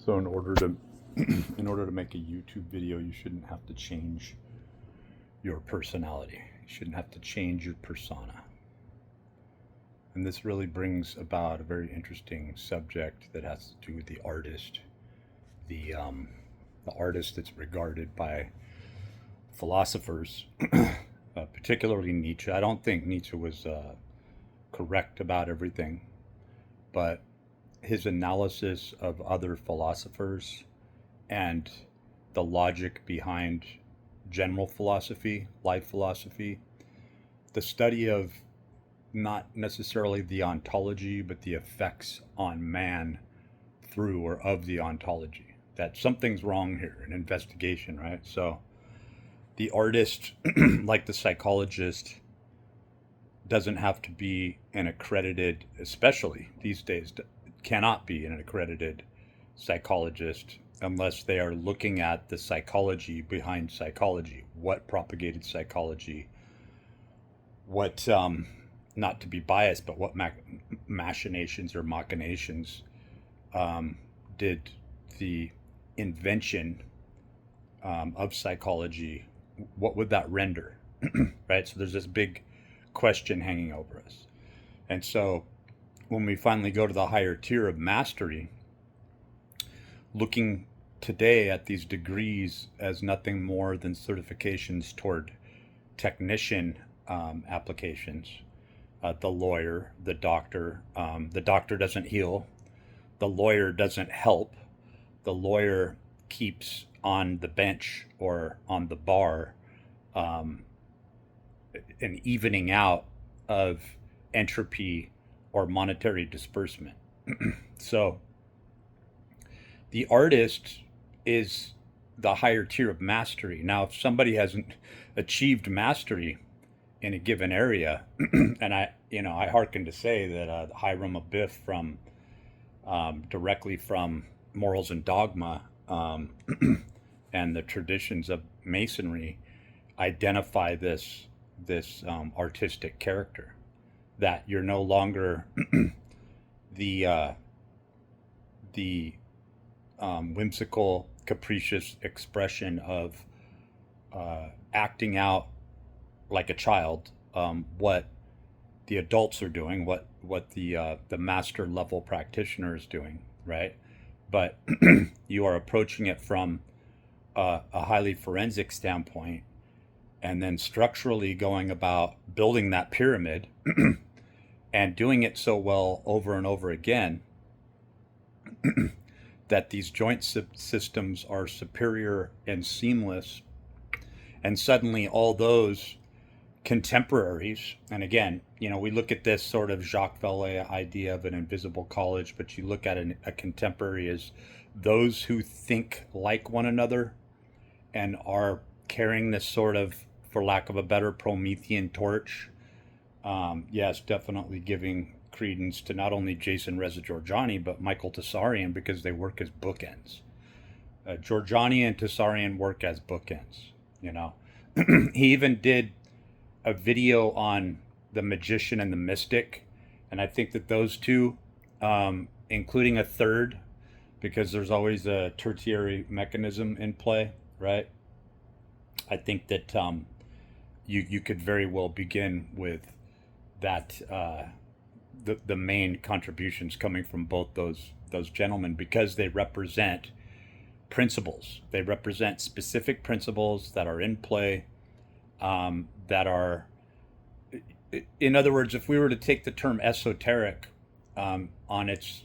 So in order to in order to make a YouTube video, you shouldn't have to change your personality. You shouldn't have to change your persona. And this really brings about a very interesting subject that has to do with the artist, the artist that's regarded by philosophers, particularly Nietzsche. I don't think Nietzsche was correct about everything, but his analysis of other philosophers and the logic behind general philosophy, life philosophy, the study of not necessarily the ontology, but the effects on man through or of the ontology. That something's wrong here, an investigation, right? So the artist, like the psychologist, doesn't have to be an accredited, especially these days, cannot be an accredited psychologist unless they are looking at the psychology behind psychology, what propagated psychology, what, not to be biased, but what machinations or machinations did the invention of psychology, what would that render? Right? So there's this big question hanging over us. And so when we finally go to the higher tier of mastery, looking today at these degrees as nothing more than certifications toward technician applications, the lawyer, the doctor. The doctor doesn't heal. The lawyer doesn't help. The lawyer keeps on the bench or on the bar an evening out of entropy or monetary disbursement. So the artist is the higher tier of mastery. Now, if somebody hasn't achieved mastery in a given area, and I hearken to say that Hiram Abiff from directly from Morals and Dogma and the traditions of Masonry identify this artistic character, that you're no longer the whimsical, capricious expression of acting out like a child, what the adults are doing, what the master level practitioner is doing, right? But you are approaching it from a highly forensic standpoint, and then structurally going about building that pyramid and doing it so well over and over again that these joint systems are superior and seamless. And suddenly all those contemporaries, and again, we look at this sort of Jacques Vallée idea of an invisible college, but you look at a contemporary as those who think like one another and are carrying this sort of, for lack of a better, Promethean torch. Yes, definitely giving credence to not only Jason Reza Giorgiani, but Michael Tessarian, because they work as bookends. Giorgiani and Tessarian work as bookends, He even did a video on the magician and the mystic. And I think that those two, including a third, because there's always a tertiary mechanism in play, right? I think that you could very well begin with that, the main contributions coming from both those gentlemen, because they represent principles. They represent specific principles that are in play, that are, in other words, if we were to take the term esoteric on its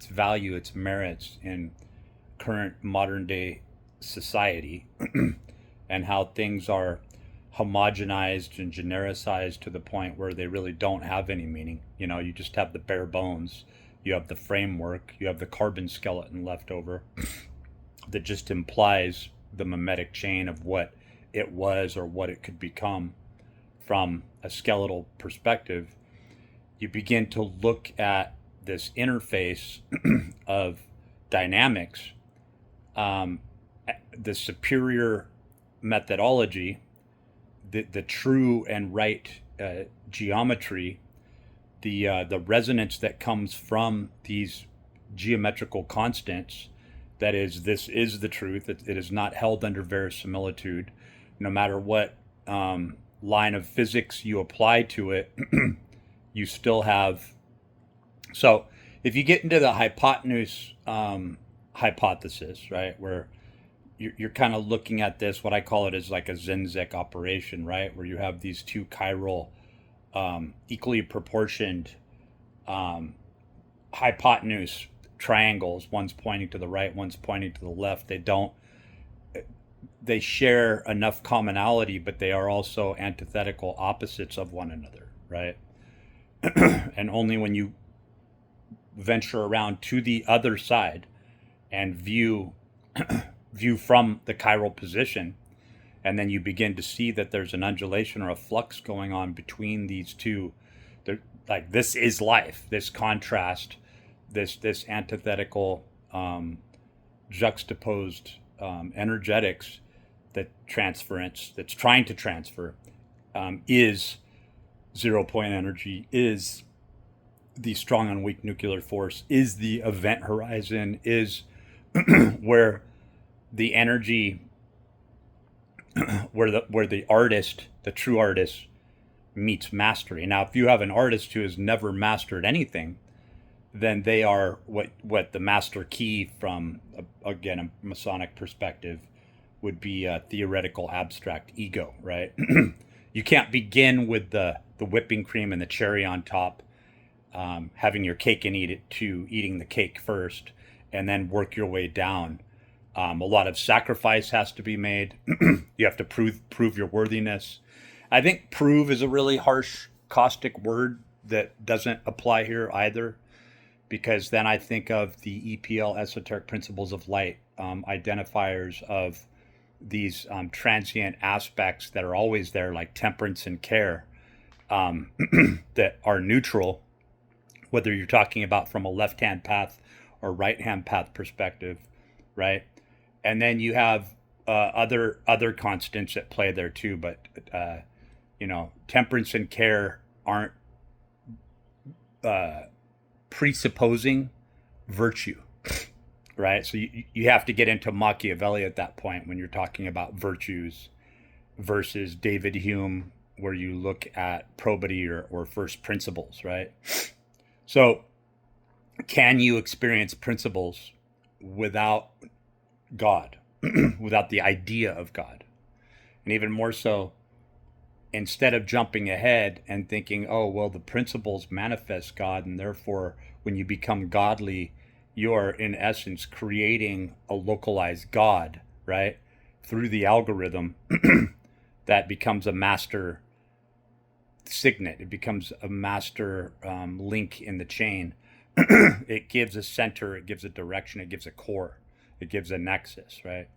value, its merits in current modern day society, and how things are homogenized and genericized to the point where they really don't have any meaning. You just have the bare bones, you have the framework, you have the carbon skeleton left over that just implies the mimetic chain of what it was or what it could become from a skeletal perspective. You begin to look at this interface of dynamics, the superior methodology, the true and right geometry, the resonance that comes from these geometrical constants That is, this is the truth. It is not held under verisimilitude. No matter what line of physics you apply to it, you still have. So, if you get into the hypotenuse hypothesis, right, where you're kind of looking at this, what I call it is like a Zinzek operation, right, where you have these two chiral, equally proportioned um, hypotenuse triangles. One's pointing to the right, one's pointing to the left. They share enough commonality, but they are also antithetical opposites of one another, right? And only when you venture around to the other side and view from the chiral position, and then you begin to see that there's an undulation or a flux going on between these two. Like, this is life, this contrast, this antithetical, juxtaposed energetics, that transference that's trying to transfer, is zero point energy, is the strong and weak nuclear force, is the event horizon, is where the energy, where the artist, the true artist, meets mastery. Now, if you have an artist who has never mastered anything, then they are what the master key from, again, a Masonic perspective would be a theoretical abstract ego, right? You can't begin with the whipping cream and the cherry on top, having your cake and eat it to eating the cake first, and then work your way down. A lot of sacrifice has to be made. You have to prove your worthiness. I think prove is a really harsh, caustic word that doesn't apply here either, because then I think of the EPL, esoteric principles of light, identifiers of these transient aspects that are always there, like temperance and care, that are neutral, whether you're talking about from a left-hand path or right-hand path perspective, right? And then you have other constants at play there too, but temperance and care aren't presupposing virtue, right? So you have to get into Machiavelli at that point when you're talking about virtues, versus David Hume, where you look at probity or first principles, right? So, can you experience principles without God, without the idea of God? And even more so, instead of jumping ahead and thinking, oh, well, the principles manifest God, and therefore when you become godly, you're in essence creating a localized God, right? Through the algorithm that becomes a master signet. It becomes a master link in the chain. It gives a center, it gives a direction, it gives a core, it gives a nexus, right?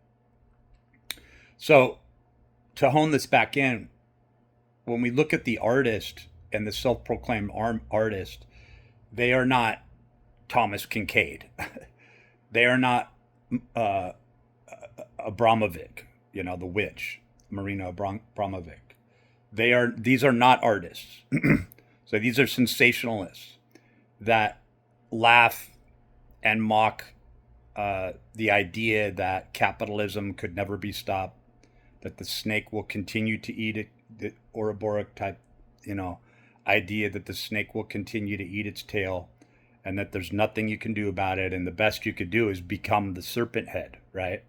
So to hone this back in, when we look at the artist and the self-proclaimed artist, they are not Thomas Kincaid. They are not Abramovic, the witch, Marina Abramovic. These are not artists. So these are sensationalists that laugh and mock the idea that capitalism could never be stopped, that the snake will continue to eat it, the Ouroboros type, idea that the snake will continue to eat its tail, and that there's nothing you can do about it, and the best you could do is become the serpent head, right?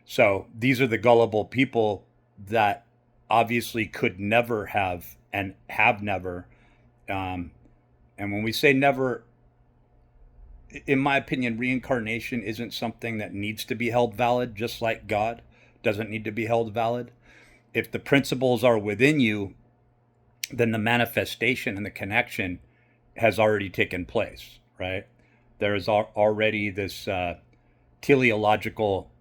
So these are the gullible people that obviously could never have and have never. And when we say never, in my opinion, reincarnation isn't something that needs to be held valid, just like God doesn't need to be held valid. If the principles are within you, then the manifestation and the connection has already taken place, right? There is already this teleological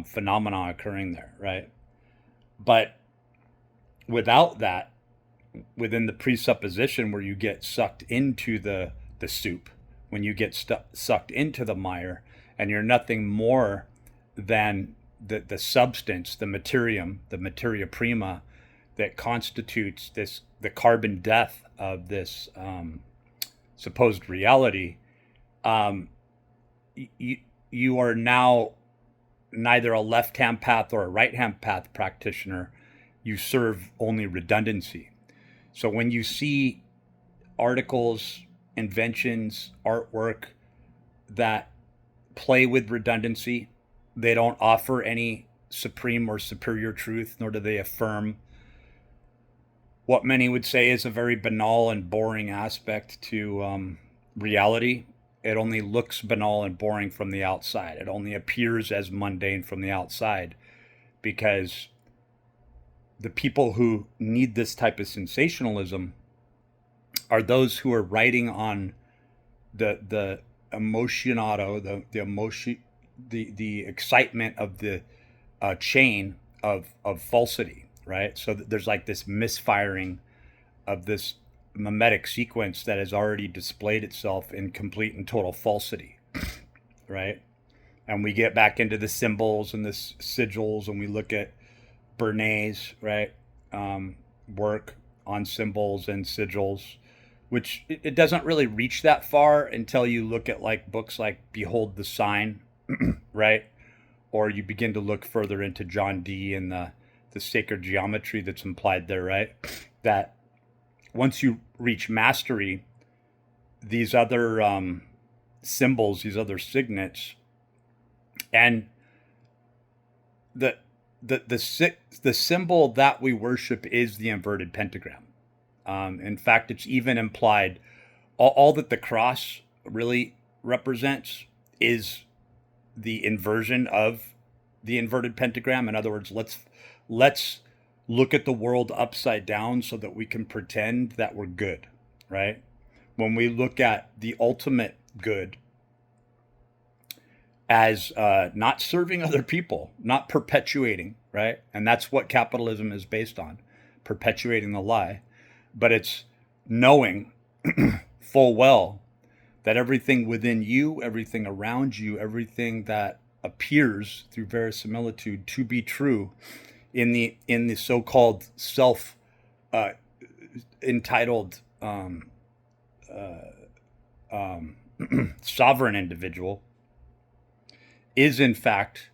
phenomena occurring there, right? But without that, within the presupposition where you get sucked into the soup, when you get sucked into the mire, and you're nothing more than the substance, the materium, the materia prima, that constitutes the carbon death of this supposed reality, you are now neither a left-hand path or a right-hand path practitioner. You serve only redundancy. So when you see articles, inventions, artwork that play with redundancy, they don't offer any supreme or superior truth, nor do they affirm what many would say is a very banal and boring aspect to reality. It only looks banal and boring from the outside. It only appears as mundane from the outside because the people who need this type of sensationalism are those who are writing on the emotionado, the emotion, the excitement of the chain of falsity, right? So there's like this misfiring of this mimetic sequence that has already displayed itself in complete and total falsity, right? And we get back into the symbols and the sigils, and we look at Bernays, right? Work on symbols and sigils, which it doesn't really reach that far until you look at like books like Behold the Sign, right? Or you begin to look further into John Dee and the sacred geometry that's implied there, right? That once you reach mastery, these other symbols, these other signets, and the the symbol that we worship is the inverted pentagram. In fact, it's even implied all that the cross really represents is the inversion of the inverted pentagram. In other words, let's look at the world upside down so that we can pretend that we're good, right? When we look at the ultimate good as not serving other people, not perpetuating, right? And that's what capitalism is based on, perpetuating the lie. But it's knowing full well that everything within you, everything around you, everything that appears through verisimilitude to be true in the so-called self entitled sovereign individual is in fact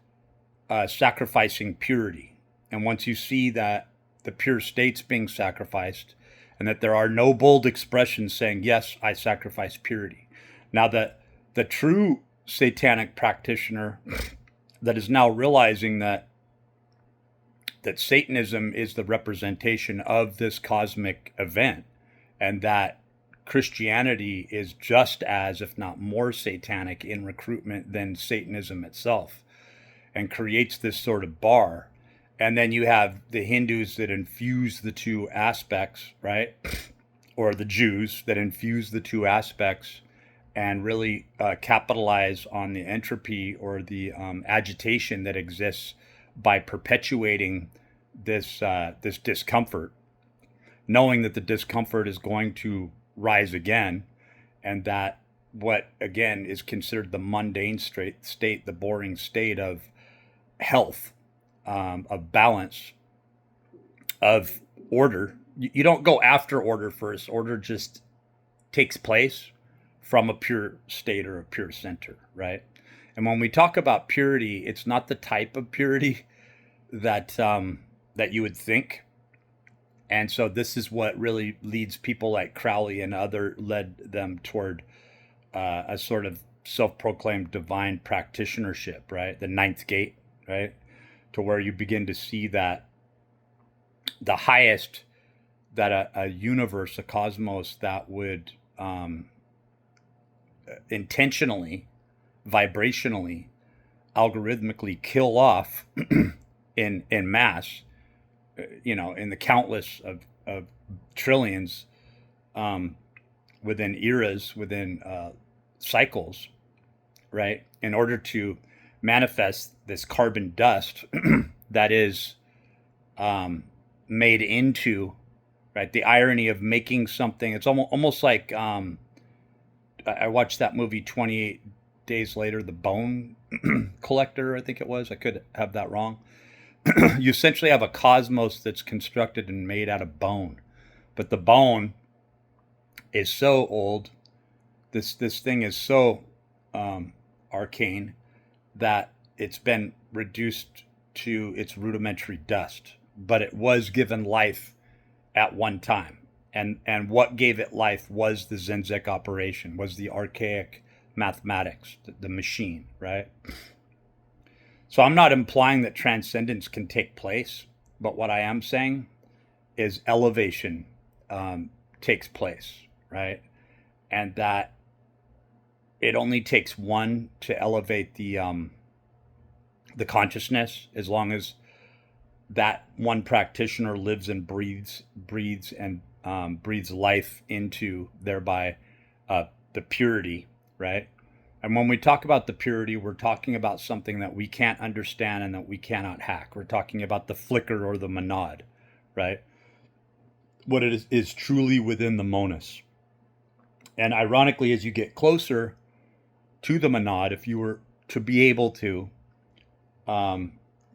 sacrificing purity. And once you see that the pure state's being sacrificed, and that there are no bold expressions saying, yes, I sacrifice purity. Now, the true satanic practitioner that is now realizing that Satanism is the representation of this cosmic event, and that Christianity is just as, if not more, satanic in recruitment than Satanism itself, and creates this sort of bar. And then you have the Hindus that infuse the two aspects, right? Or the Jews that infuse the two aspects and really capitalize on the entropy or the agitation that exists by perpetuating this this discomfort, knowing that the discomfort is going to rise again, and that what again is considered the mundane state, the boring state of health, of balance, of order. You don't go after order first. Order just takes place from a pure state or a pure center, right? And when we talk about purity, it's not the type of purity that that you would think. And so this is what really leads people like Crowley and other led them toward a sort of self-proclaimed divine practitionership, right? The ninth gate, right? To where you begin to see that the highest that a universe, a cosmos that would intentionally, vibrationally, algorithmically kill off in mass, in the countless of trillions, within eras, within cycles, right? In order to manifest this carbon dust that is made into, right? The irony of making something. It's almost like I watched that movie 28 Days Later, The Bone Collector, I think it was. I could have that wrong. You essentially have a cosmos that's constructed and made out of bone, but the bone is so old. This thing is so arcane that it's been reduced to its rudimentary dust, but it was given life at one time. And what gave it life was the Zinzek operation, was the archaic mathematics, the machine, right? So I'm not implying that transcendence can take place, but what I am saying is elevation takes place, right? And that it only takes one to elevate the consciousness, as long as that one practitioner lives and breathes life into thereby the purity, right? And when we talk about the purity, we're talking about something that we can't understand and that we cannot hack. We're talking about the flicker or the monad, right? What it is truly within the monus. And ironically, as you get closer to the monad, if you were to be able to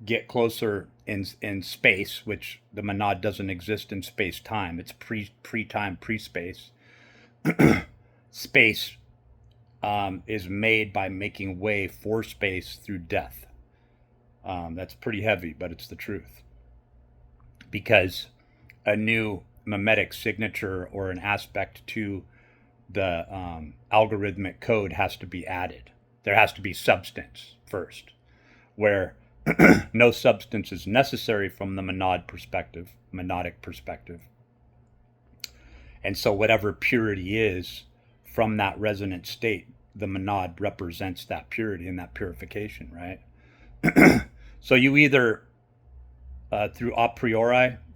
get closer in space, which the monad doesn't exist in space time, it's pre-time, pre-space. Space is made by making way for space through death. That's pretty heavy, but it's the truth. Because a new mimetic signature or an aspect to the algorithmic code has to be added. There has to be substance first, where no substance is necessary from the monadic perspective. And so whatever purity is from that resonant state, the monad represents that purity and that purification, right? So you either, through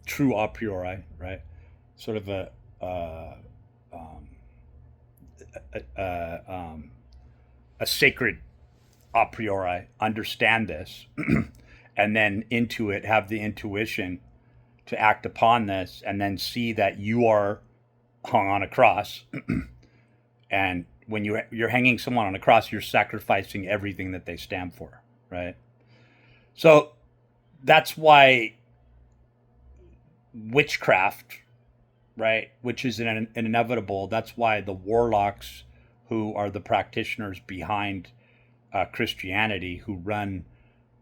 true a priori, right? Sort of a sacred a priori, understand this, and then have the intuition to act upon this, and then see that you are hung on a cross. And when you're hanging someone on a cross, you're sacrificing everything that they stand for, right? So that's why witchcraft, right, which is an inevitable, that's why the warlocks who are the practitioners behind Christianity, who run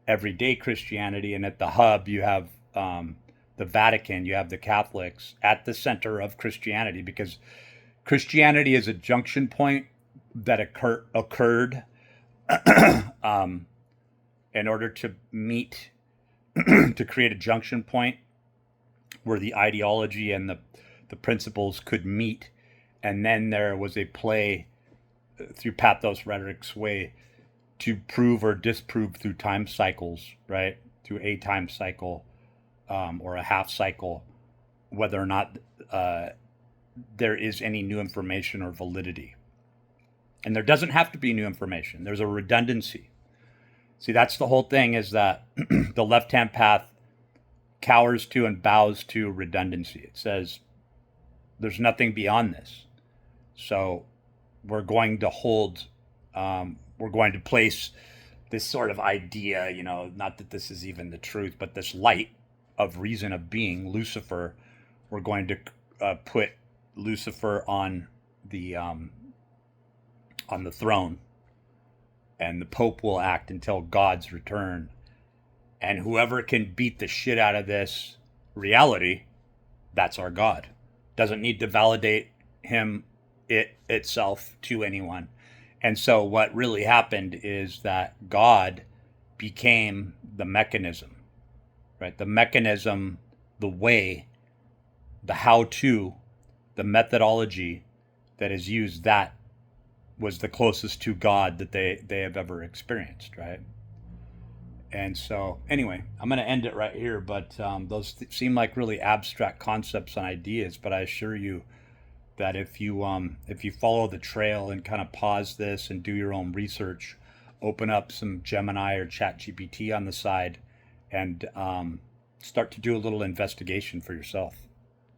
everyday Christianity, and at the hub you have the Vatican, you have the Catholics at the center of Christianity, because Christianity is a junction point that occurred in order to meet, to create a junction point where the ideology and the principles could meet. And then there was a play through pathos rhetoric's way to prove or disprove through time cycles, right? Through a time cycle or a half cycle, whether or not there is any new information or validity. And there doesn't have to be new information. There's a redundancy. See, that's the whole thing, is that the left-hand path cowers to and bows to redundancy. It says there's nothing beyond this. So we're going to place this sort of idea, not that this is even the truth, but this light of reason of being, Lucifer, we're going to put Lucifer on the throne, and the Pope will act until God's return. And whoever can beat the shit out of this reality, that's our God. Doesn't need to validate itself to anyone. And so what really happened is that God became the mechanism, right? The mechanism, the way, the how-to, the methodology that is used, that was the closest to God that they have ever experienced, right? And so, anyway, I'm going to end it right here, but those seem like really abstract concepts and ideas, but I assure you that if you follow the trail and kind of pause this and do your own research, open up some Gemini or ChatGPT on the side, and start to do a little investigation for yourself.